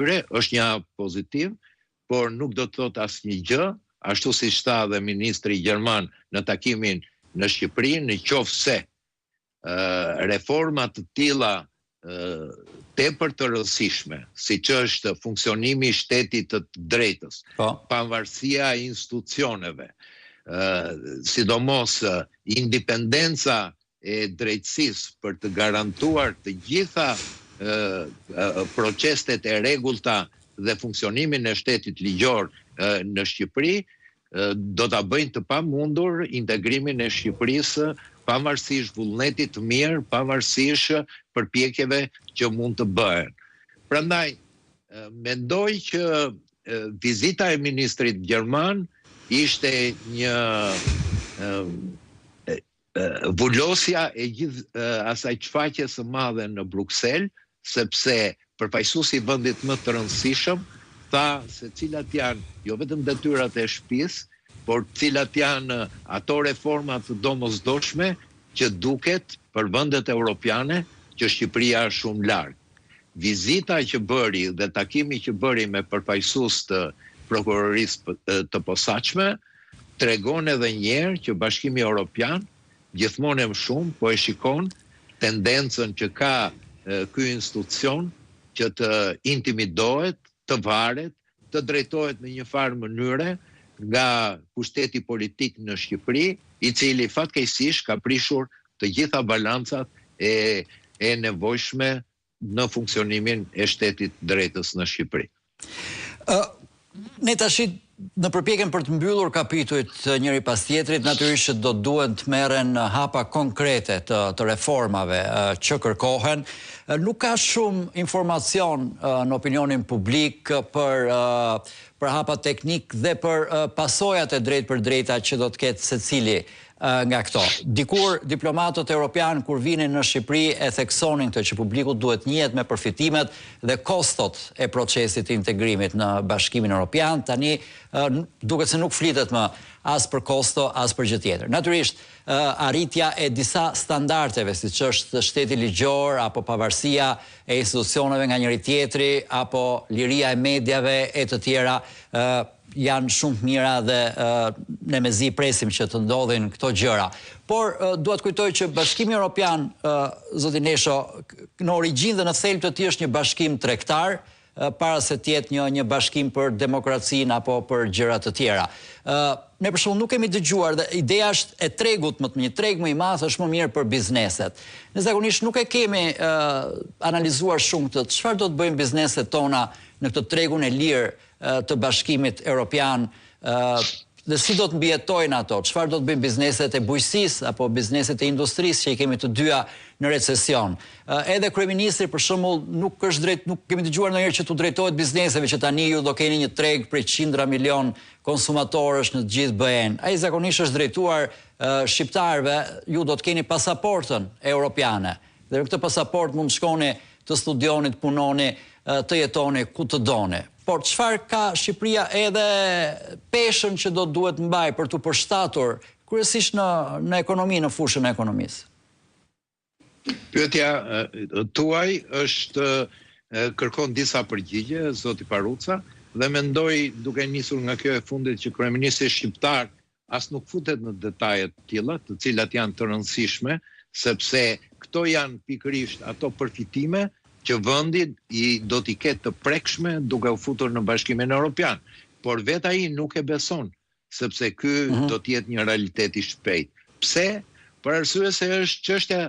tyre është një hap pozitiv, por nuk do të thot asnjë gjë, ashtu siç tha dhe ministri gjerman në takimin në Shqipëri, në qoftë se reforma të tilla tepër të rëndësishme, siç është funksionimi i shtetit të drejtës, pavarësia e institucioneve, sidomos independenca e drejtësisë për të garantuar të gjitha proceset e rregullta dhe funksionimin e shtetit ligjor në Shqipëri, do ta bëjnë të pamundur integrimin e Shqipërisë pavarësisht vullnetit të mirë, pavarësisht përpjekjeve që mund të bëhen. Prandaj, mendoj që vizita e ministrit gjerman ishte një vulosja e gjithë asaj çfaqjes së madhe në Bruksel, sepse përfaqësuesi i vendit më të rëndësishëm tha se cilat janë jo vetëm detyrat e shtëpisë, por cilat janë ato reforma të domosdoshme që duket për vendet europiane që Shqipëria është shumë larg. Vizita që bëri dhe takimi që bëri me përfaqësues të prokurorisë të posaçme tregon edhe një herë që Bashkimi Evropian gjithmonë më shumë po e shikon tendencën që ka ky institucion që të intimidohet, të varet, të drejtohet në një farë mënyre nga pushteti politik në Shqipëri, i cili fatkeqësisht ka prishur të gjitha balancat e nevojshme në funksionimin e shtetit drejtës në Shqipëri. Ne tash në përpjekjen për të mbyllur kapitujt njëri pas tjetrit, natyrisht do duhet të merren hapa konkrete të reformave që kërkohen. Nuk ka shumë informacion në opinionin publik për hapa teknik dhe për pasojat e drejt për drejta që do të ketë secili nga këto. Dikur diplomatët europian kur vinin në Shqipëri e theksonin këtë që publiku duhet njihet me përfitimet dhe kostot e procesit të integrimit në Bashkimin Evropian. Tani duket se nuk flitet më as për kosto, as për gjë tjetër. Natyrisht, arritja e disa standardeve, siç është shteti ligjor apo pavarësia e institucioneve nga njëri tjetri apo liria e mediave e të tjera janë shumë mira dhe ne mezi presim që të ndodhin këto gjëra. Por dua të kujtoj që Bashkimi Evropian, zoti Nesho, në origjinë dhe në thelb të tij është një bashkim tregtar, para se të jetë një bashkim për demokracinë apo për gjëra të tjera. Ne për shembull nuk kemi dëgjuar dhe ideja është e tregut, një treg më i madh është më mirë për bizneset. Ne zakonisht nuk e kemi analizuar shumë këtë, çfarë do të bëjnë bizneset tona në këtë tregun e lirë të Bashkimit Evropian dhe si do të mbijetojnë ato, çfarë do të bëjnë bizneset e bujqësisë apo bizneset e industrisë që i kemi të dyja në recesion. Edhe kryeministri për shembull nuk kemi dëgjuar ndonjëherë që tu drejtohet bizneseve që tani ju do keni një treg prej 100 milion konsumatorësh në të gjithë BE-n. Ai zakonisht është drejtuar shqiptarëve, ju do të keni pasaportën europiane. Dhe me këtë pasaport mund të shkoni të studioni, të punoni, të jetoni ku të doni. Por çfarë ka Shqipëria edhe peshën që do duhet mbaj për të përshtatur kryesisht në ekonomi, në fushën e ekonomisë? Pyetja tuaj është kërkon disa përgjigje, zoti Paruca, dhe mendoj duke nisur nga kjo e fundit që kryeministri shqiptar as nuk futet në detajet të tilla, të cilat janë të rëndësishme, sepse këto janë pikërisht ato përfitime që vendi do t'i ketë të prekshme duke u futur në Bashkimin Evropian. Por vetë ai nuk e beson, sepse ky do t'jetë një realitet i shpejt. Pse? Për arsye se është çështja